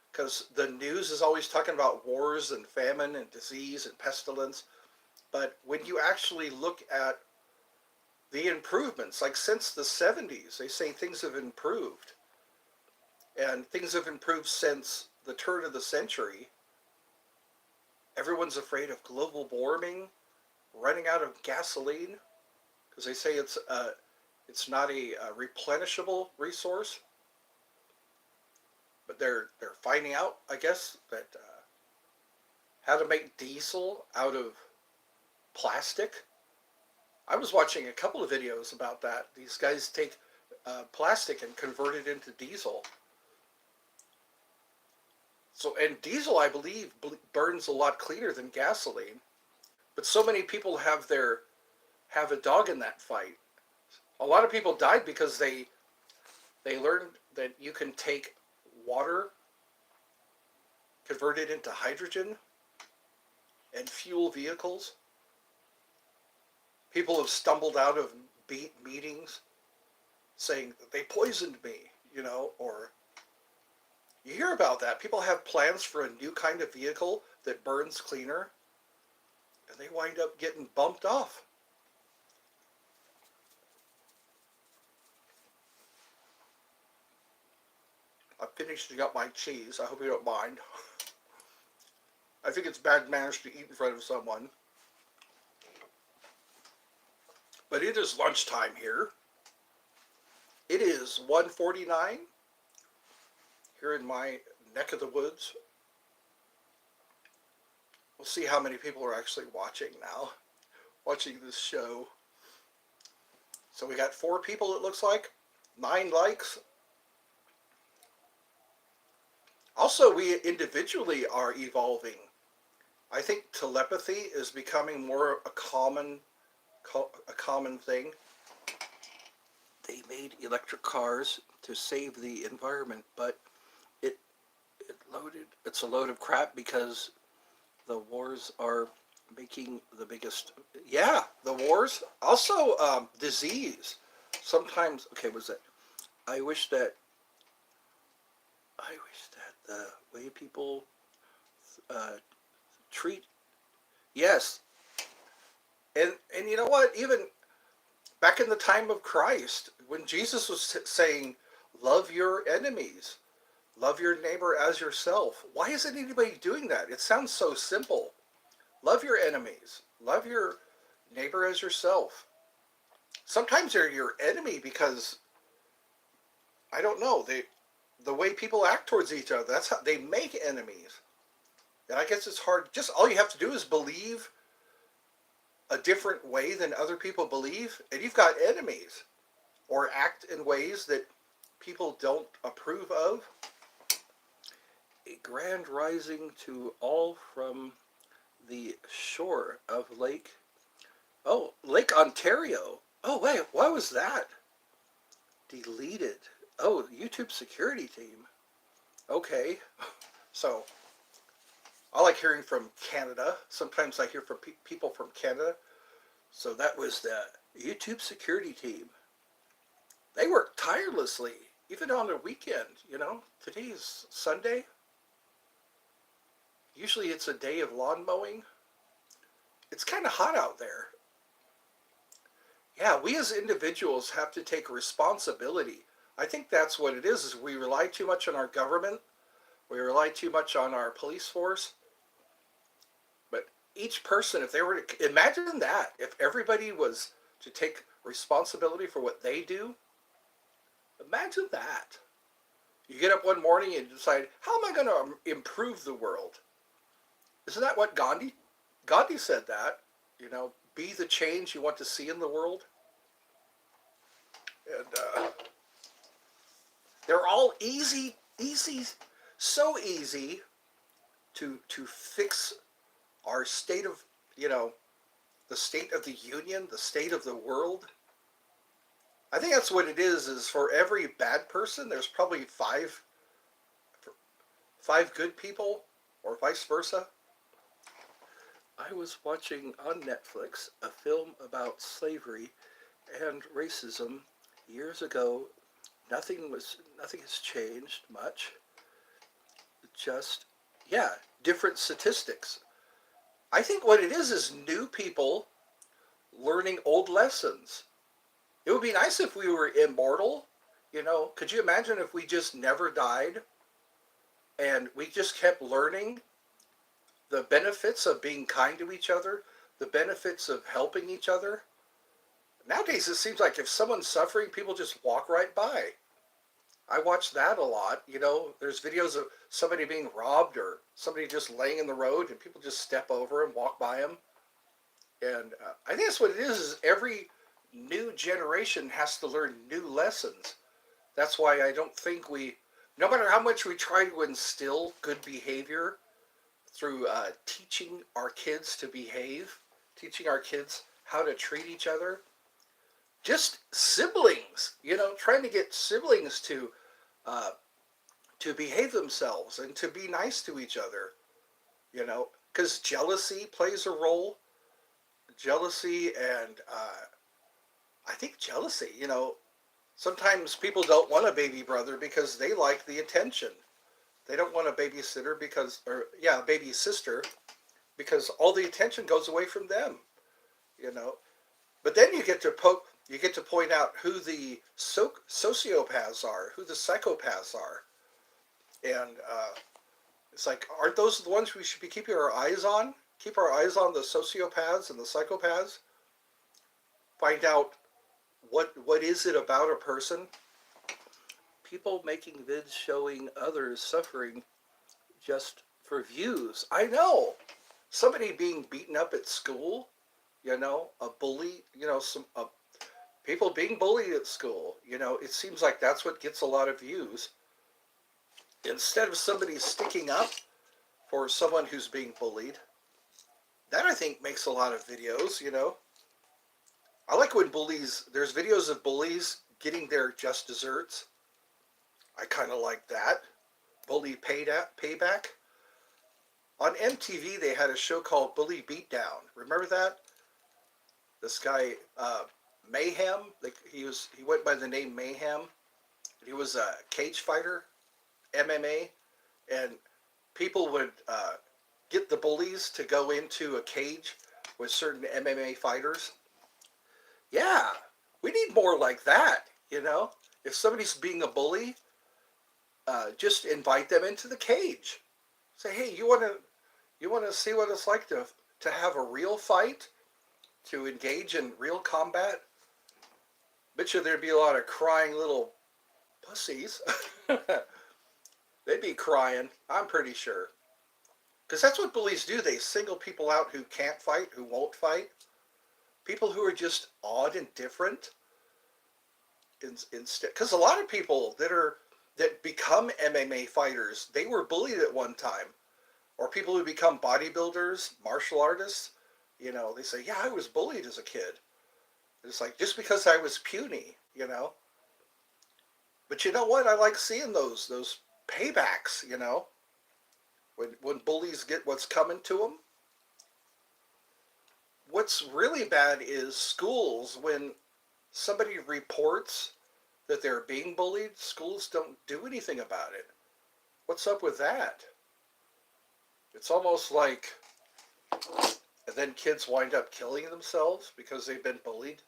Speaker 1: because the news is always talking about wars and famine and disease and pestilence. But when you actually look at the improvements, like since the 70s, they say things have improved. And things have improved since the turn of the century. Everyone's afraid of global warming, running out of gasoline, because they say it's not a replenishable resource. But they're finding out, I guess, that how to make diesel out of plastic. I was watching a couple of videos about that. These guys take plastic and convert it into diesel. So, and diesel, I believe, burns a lot cleaner than gasoline. But so many people have a dog in that fight. A lot of people died because they learned that you can take water, convert it into hydrogen, and fuel vehicles. People have stumbled out of meetings saying they poisoned me, or you hear about that. People have plans for a new kind of vehicle that burns cleaner, and they wind up getting bumped off. I'm finishing up my cheese. I hope you don't mind. I think it's bad manners to eat in front of someone. But it is lunchtime here. It is 1:49 here in my neck of the woods. We'll see how many people are actually watching now, watching this show. So we got 4 people, it looks like, 9 likes. Also, we individually are evolving. I think telepathy is becoming more a common thing. They made electric cars to save the environment, but it's a load of crap because the wars are making the biggest. Yeah, the wars. Also, disease. Sometimes, okay, what was that? I wish that the way people treat. Yes, and you know what? Even back in the time of Christ, when Jesus was saying, "Love your enemies, love your neighbor as yourself," why isn't anybody doing that? It sounds so simple. Love your enemies, love your neighbor as yourself. Sometimes they're your enemy because I don't know, the way people act towards each other. That's how they make enemies. And I guess it's hard. Just all you have to do is believe a different way than other people believe, and you've got enemies. Or act in ways that people don't approve of. A grand rising to all from the shore of Lake Ontario. Oh, wait, what was that? Deleted. Oh, YouTube security team. Okay. So, I like hearing from Canada. Sometimes I hear from people from Canada. So that was the YouTube security team. They work tirelessly, even on the weekend, Today is Sunday. Usually it's a day of lawn mowing. It's kind of hot out there. Yeah, we as individuals have to take responsibility. I think that's what it is we rely too much on our government. We rely too much on our police force. But each person, if they were to, imagine that, if everybody was to take responsibility for what they do, imagine that. You get up one morning and decide, how am I going to improve the world? Isn't that what Gandhi said that? Be the change you want to see in the world. And they're all easy, so easy to fix our state of, the state of the union, the state of the world. I think that's what it is for every bad person, there's probably five good people, or vice versa. I was watching on Netflix a film about slavery and racism years ago. Nothing has changed much. Just, yeah, different statistics. I think what it is new people learning old lessons. It would be nice if we were immortal, Could you imagine if we just never died and we just kept learning the benefits of being kind to each other, the benefits of helping each other? Nowadays, it seems like if someone's suffering, people just walk right by. I watch that a lot. There's videos of somebody being robbed or somebody just laying in the road and people just step over and walk by them. And I think that's what it is every new generation has to learn new lessons. That's why I don't think no matter how much we try to instill good behavior through teaching our kids to behave, teaching our kids how to treat each other, just siblings, trying to get siblings to behave themselves and to be nice to each other, because jealousy plays a role. Jealousy and I think jealousy, sometimes people don't want a baby brother because they like the attention. They don't want a babysitter because, or yeah, a baby sister because all the attention goes away from them, you know. But then you get to point out who the sociopaths are, who the psychopaths are, and it's like, aren't those the ones we should be keeping our eyes on? Keep our eyes on the sociopaths and the psychopaths. Find out what is it about a person. People making vids showing others suffering just for views. I know somebody being beaten up at school. A bully. Some people being bullied at school. It seems like that's what gets a lot of views. Instead of somebody sticking up for someone who's being bullied, that I think makes a lot of videos. I like when there's videos of bullies getting their just desserts. I kind of like that. Bully payback. On MTV, they had a show called Bully Beatdown. Remember that? This guy, Mayhem, he went by the name Mayhem. He was a cage fighter, MMA, and people would get the bullies to go into a cage with certain MMA fighters. Yeah, we need more like that. If somebody's being a bully, just invite them into the cage. Say, hey, you want to see what it's like to have a real fight, to engage in real combat? Bet you there'd be a lot of crying little pussies. They'd be crying, I'm pretty sure. Because that's what bullies do. They single people out who can't fight, who won't fight. People who are just odd and different. Instead, because a lot of people that become MMA fighters, they were bullied at one time. Or people who become bodybuilders, martial artists, they say, yeah, I was bullied as a kid. It's like, just because I was puny. But you know what? I like seeing those paybacks. When bullies get what's coming to them. What's really bad is schools, when somebody reports that they're being bullied, schools don't do anything about it. What's up with that? It's almost like, and then kids wind up killing themselves because they've been bullied.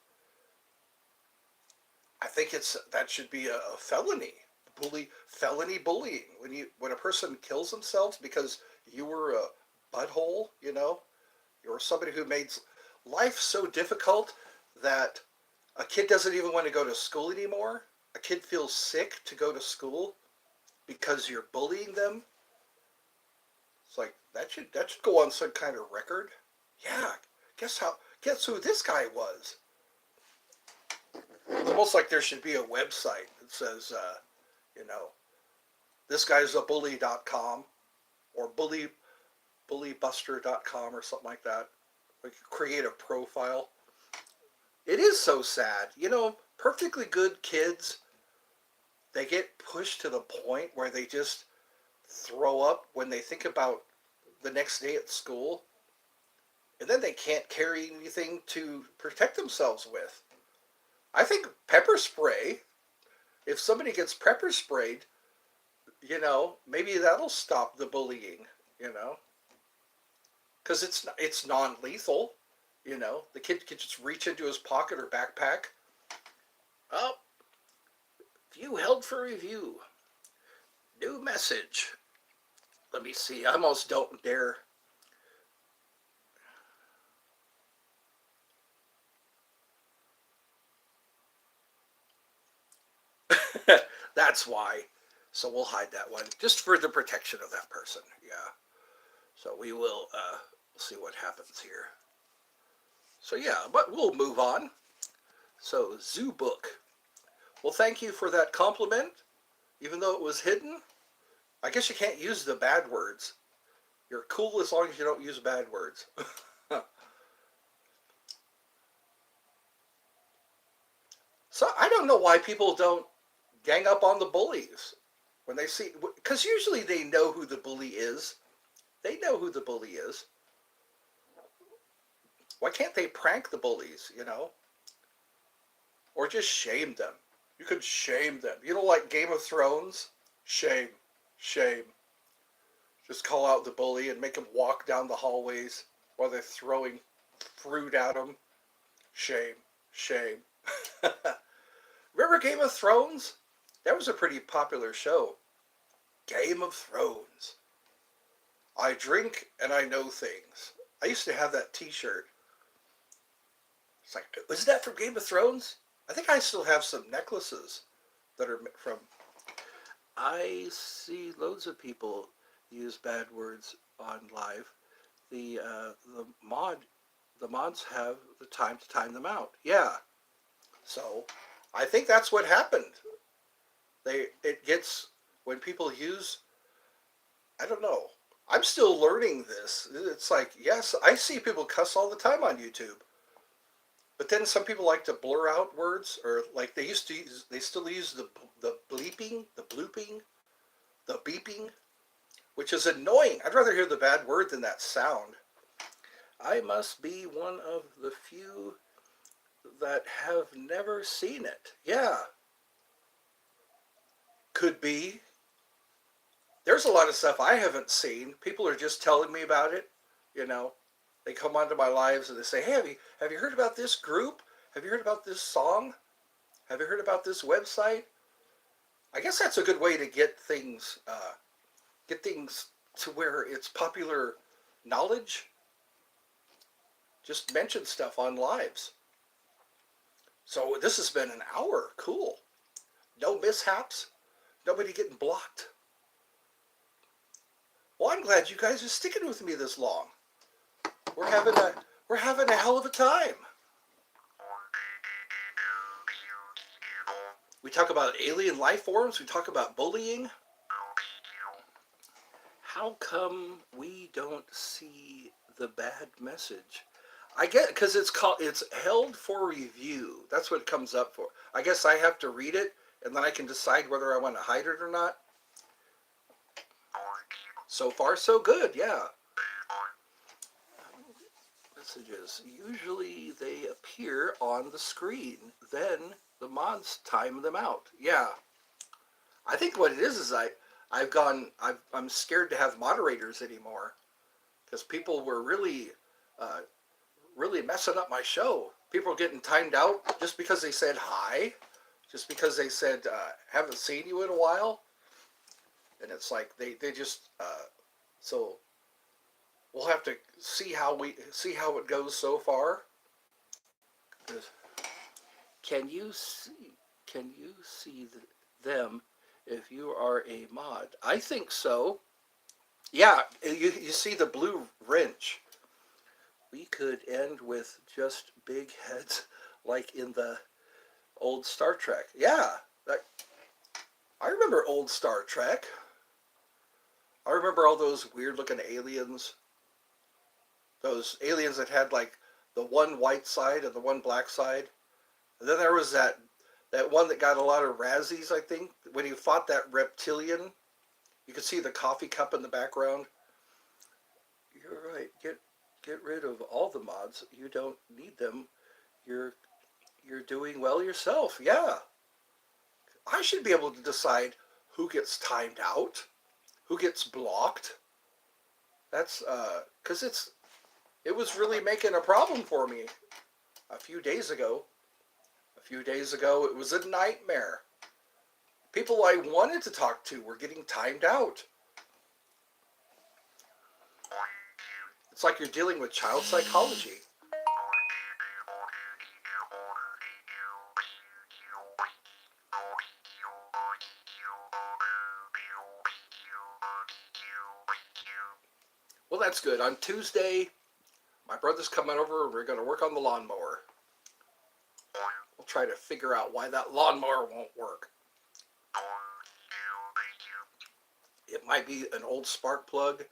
Speaker 1: I think that should be a felony. Felony bullying. When a person kills themselves because you were a butthole, you're somebody who made life so difficult that a kid doesn't even want to go to school anymore. A kid feels sick to go to school because you're bullying them. It's like that should go on some kind of record. Yeah, guess who this guy was? It's almost like there should be a website that says, this guy's a bully.com or bullybuster.com or something like that. Like, create a profile. It is so sad. Perfectly good kids, they get pushed to the point where they just throw up when they think about the next day at school. And then they can't carry anything to protect themselves with. I think pepper spray, if somebody gets pepper sprayed, maybe that'll stop the bullying, because it's non-lethal. The kid could just reach into his pocket or backpack. Oh, view held for review. New message. Let me see. I almost don't dare. That's why. So we'll hide that one, just for the protection of that person. Yeah. So we will see what happens here. So yeah, but we'll move on. So Zoo Book. Well, thank you for that compliment, even though it was hidden. I guess you can't use the bad words. You're cool as long as you don't use bad words. So I don't know why people don't gang up on the bullies when they see, because usually they know who the bully is. They know who the bully is. Why can't they prank the bullies, or just shame them. You could shame them. You know, like Game of Thrones? Shame. Shame. Just call out the bully and make him walk down the hallways while they're throwing fruit at him. Shame. Shame. Remember Game of Thrones? That was a pretty popular show. Game of Thrones. I drink and I know things. I used to have that t-shirt. It's like, was that from Game of Thrones? I think I still have some necklaces that are from. I see loads of people use bad words on live. The mods have the time to time them out. Yeah. So I think that's what happened. It gets when people use. I don't know. I'm still learning this. It's like, yes, I see people cuss all the time on YouTube. But then some people like to blur out words, or like they still use the bleeping, the blooping, the beeping, which is annoying. I'd rather hear the bad word than that sound. I must be one of the few that have never seen it. Yeah. Could be. There's a lot of stuff I haven't seen. People are just telling me about it, you know. They come onto my lives and they say, hey, have you heard about this group? Have you heard about this song? Have you heard about this website? I guess that's a good way to get things to where it's popular knowledge. Just mention stuff on lives. So this has been an hour. Cool. No mishaps. Nobody getting blocked. Well, I'm glad you guys are sticking with me this long. We're having a hell of a time. We talk about alien life forms. We talk about bullying. How come we don't see the bad message? I get because it's held for review. That's what it comes up for. I guess I have to read it and then I can decide whether I want to hide it or not. So far, so good. Yeah. Messages. Usually they appear on the screen. Then the mods time them out. Yeah. I think what it is I'm scared to have moderators anymore because people were really messing up my show. People are getting timed out just because they said hi, just because they said haven't seen you in a while, and it's like they just so we'll have to see how it goes so far. Can you see them if you are a mod? I think so. Yeah, you see the blue wrench. We could end with just big heads like in the old Star Trek. Yeah, I remember old Star Trek. I remember all those weird looking aliens. Those aliens that had like the one white side and the one black side. And then there was that one that got a lot of Razzies, I think. When he fought that reptilian, you could see the coffee cup in the background. You're right. Get rid of all the mods. You don't need them. You're doing well yourself. Yeah. I should be able to decide who gets timed out, who gets blocked. That's because it was really making a problem for me a few days ago. It was a nightmare. People I wanted to talk to were getting timed out. It's like you're dealing with child psychology. Well, that's good. On Tuesday, my brother's coming over and we're going to work on the lawnmower. We'll try to figure out why that lawnmower won't work. It might be an old spark plug.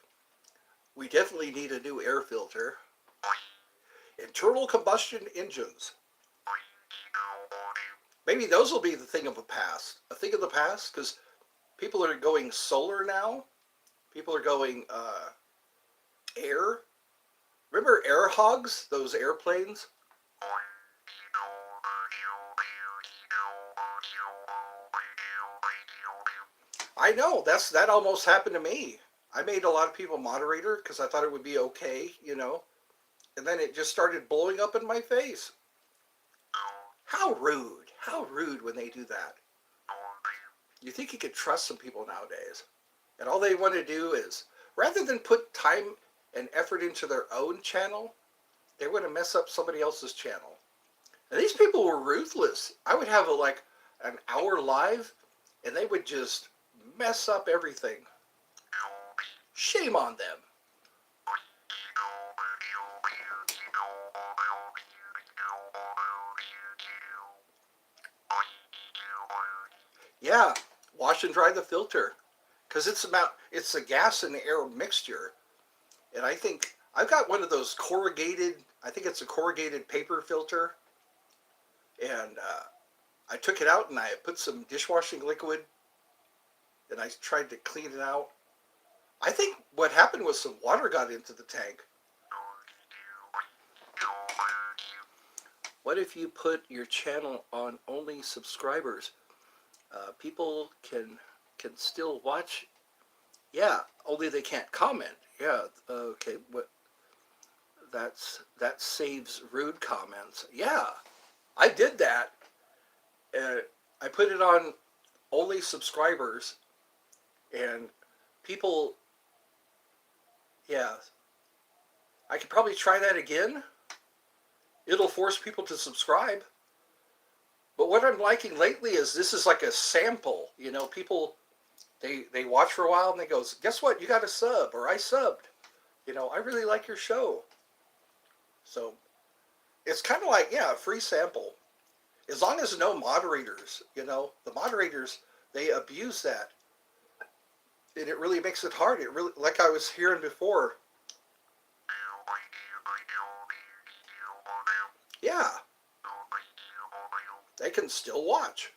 Speaker 1: We definitely need a new air filter. Internal combustion engines. Maybe those will be the thing of the past. A thing of the past, because people are going solar now. People are going air. Remember air hogs? Those airplanes? I know that almost happened to me. I made a lot of people moderator because I thought it would be okay, and then it just started blowing up in my face. How rude! How rude when they do that. You think you could trust some people nowadays, and all they want to do is, rather than put time and effort into their own channel, they want to mess up somebody else's channel. And these people were ruthless. I would have like an hour live, and they would just mess up everything. Shame on them. Yeah, wash and dry the filter, because it's a gas and air mixture, and I think I've got one of those corrugated. I think it's a corrugated paper filter, and I took it out and I put some dishwashing liquid, and I tried to clean it out. I think what happened was some water got into the tank. What if you put your channel on only subscribers? People can still watch. Yeah, only they can't comment. Yeah, okay. That saves rude comments. Yeah, I did that. I put it on only subscribers, and people. Yeah, I could probably try that again. It'll force people to subscribe. But what I'm liking lately is this is like a sample. People, they watch for a while and they go, guess what? You got a sub, or I subbed. I really like your show. So it's kind of like, yeah, a free sample. As long as no moderators, the moderators, they abuse that. And it really makes it hard. It really, like I was hearing before. Yeah. They can still watch.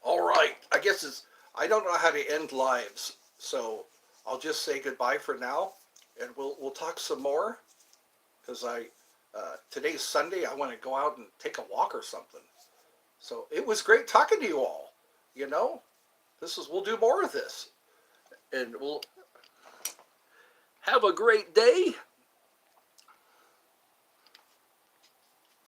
Speaker 1: All right. I guess I don't know how to end lives, so I'll just say goodbye for now, and we'll talk some more, because today's Sunday. I want to go out and take a walk or something. So it was great talking to you all. We'll do more of this, and we'll have a great day.